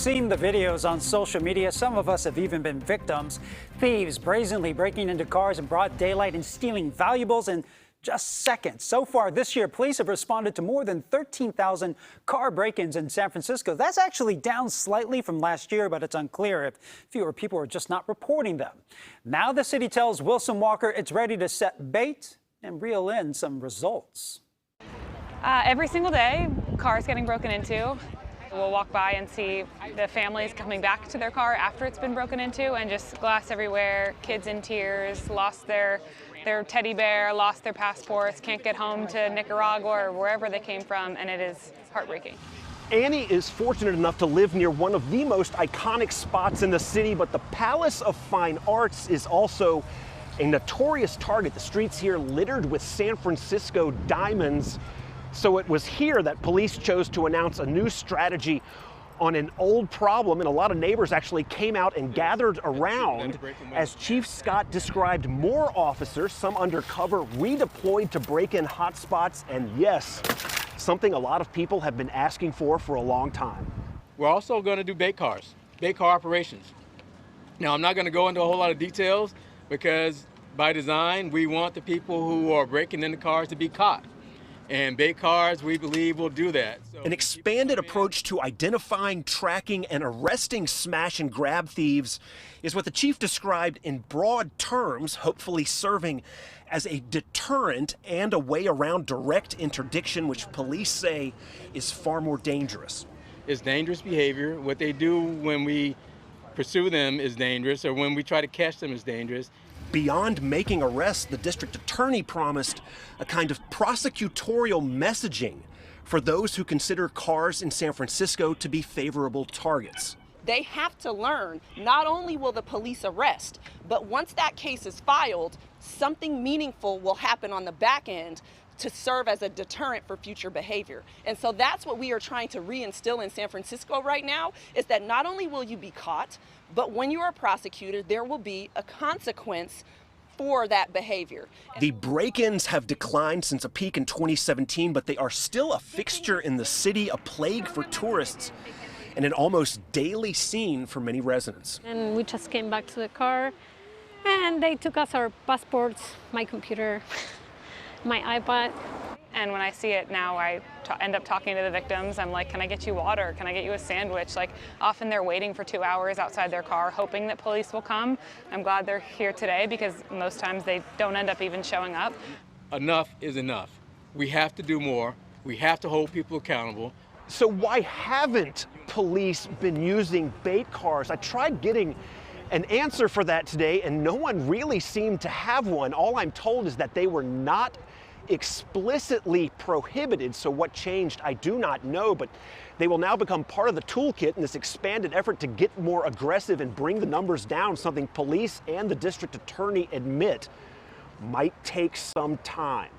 seen the videos on social media. Some of us have even been victims. Thieves brazenly breaking into cars in broad daylight and stealing valuables in just seconds. So far this year, police have responded to more than 13,000 car break-ins in San Francisco. That's actually down slightly from last year, but it's unclear if fewer people are just not reporting them. Now the city tells Wilson Walker it's ready to set bait and reel in some results. Every single day, cars getting broken into. We'll walk by and see the families coming back to their car after it's been broken into, and just glass everywhere, kids in tears, lost their teddy bear, lost their passports, can't get home to Nicaragua or wherever they came from, and it is heartbreaking. Annie is fortunate enough to live near one of the most iconic spots in the city, but the Palace of Fine Arts is also a notorious target. The streets here littered with San Francisco diamonds. So it was here that police chose to announce a new strategy on an old problem, and a lot of neighbors actually came out and gathered around as Chief Scott described more officers, some undercover, redeployed to break in hotspots, and yes, something a lot of people have been asking for a long time. We're also going to do bait cars, bait car operations. Now, I'm not going to go into a whole lot of details because by design, we want the people who are breaking into cars to be caught. And bait cars, we believe, will do that. An expanded approach to identifying, tracking, and arresting smash and grab thieves is what the chief described in broad terms, hopefully serving as a deterrent and a way around direct interdiction, which police say is far more dangerous. It's dangerous behavior. What they do when we pursue them is dangerous, or when we try to catch them is dangerous. Beyond making arrests, the district attorney promised a kind of prosecutorial messaging for those who consider cars in San Francisco to be favorable targets. They have to learn, not only will the police arrest, but once that case is filed, something meaningful will happen on the back end to serve as a deterrent for future behavior. And so that's what we are trying to reinstill in San Francisco right now, is that not only will you be caught, but when you are prosecuted, there will be a consequence for that behavior. The break-ins have declined since a peak in 2017, but they are still a fixture in the city, a plague for tourists, and an almost daily scene for many residents. And we just came back to the car, and they took us our passports, my computer, my iPad. And when I see it now, I end up talking to the victims. I'm like, can I get you water? Can I get you a sandwich? Like, often they're waiting for 2 hours outside their car, hoping that police will come. I'm glad they're here today because most times they don't end up even showing up. Enough is enough. We have to do more. We have to hold people accountable. So why haven't police been using bait cars? I tried getting an answer for that today, and no one really seemed to have one. All I'm told is that they were not explicitly prohibited, so what changed, I do not know, but they will now become part of the toolkit in this expanded effort to get more aggressive and bring the numbers down, something police and the district attorney admit might take some time.